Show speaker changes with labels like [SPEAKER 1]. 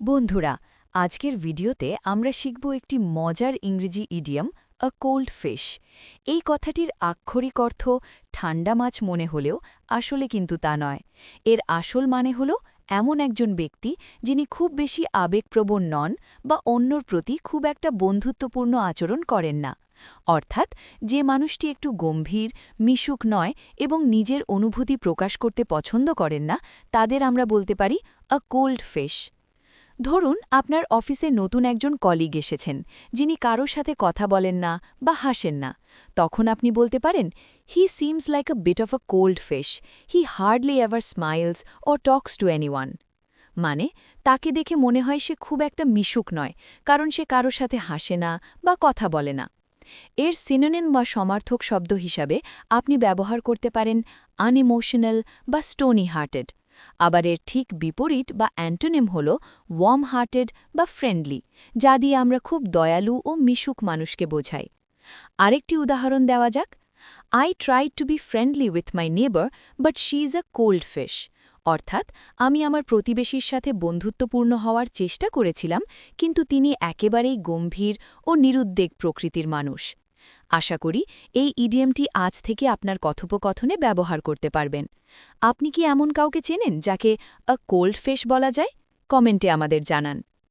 [SPEAKER 1] বন্ধুরা, আজকের ভিডিওতে আমরা শিখব একটি মজার ইংরেজি ইডিয়ম আ কোল্ড ফিশ। এই কথাটির আক্ষরিক অর্থ ঠান্ডা মাছ মনে হলেও আসলে কিন্তু তা নয়। এর আসল মানে হল এমন একজন ব্যক্তি যিনি খুব বেশি আবেগপ্রবণ নন বা অন্যর প্রতি খুব একটা বন্ধুত্বপূর্ণ আচরণ করেন না। অর্থাৎ যে মানুষটি একটু গম্ভীর, মিশুক নয় এবং নিজের অনুভূতি প্রকাশ করতে পছন্দ করেন না, তাদের আমরা বলতে পারি আ কোল্ড ফিশ। ধরুন আপনার অফিসে নতুন একজন কলিগ এসেছেন, যিনি কারো সাথে কথা বলেন না বা হাসেন না। তখন আপনি বলতে পারেন, he seems like a bit of a cold fish, he hardly ever smiles or talks to anyone. মানে, তাকে দেখে মনে হয় সে খুব একটা মিশুক নয়, কারণ সে কারো সাথে হাসে না বা কথা বলে না। এর সিনোনিম বা সমার্থক শব্দ হিসাবে আপনি ব্যবহার করতে পারেন আনইমোশনাল বা স্টোনি হার্টেড। আবার এর ঠিক বিপরীত বা অ্যান্টোনিম হল ওয়ার্ম হার্টেড বা ফ্রেন্ডলি, যা দিয়ে আমরা খুব দয়ালু ও মিশুক মানুষকে বোঝাই। আরেকটি উদাহরণ দেওয়া যাক, I tried to be friendly with my neighbour but she is a cold fish. অর্থাৎ আমি আমার প্রতিবেশীর সাথে বন্ধুত্বপূর্ণ হওয়ার চেষ্টা করেছিলাম, কিন্তু তিনি একেবারেই গম্ভীর ও নিরুদ্বেগ প্রকৃতির মানুষ। আশা করি এই ইডিয়মটি আজ থেকে আপনার কথোপকথনে ব্যবহার করতে পারবেন। আপনি কি এমন কাউকে চেনেন যাকে আ কোল্ড ফিশ বলা যায়? কমেন্টে আমাদের জানান।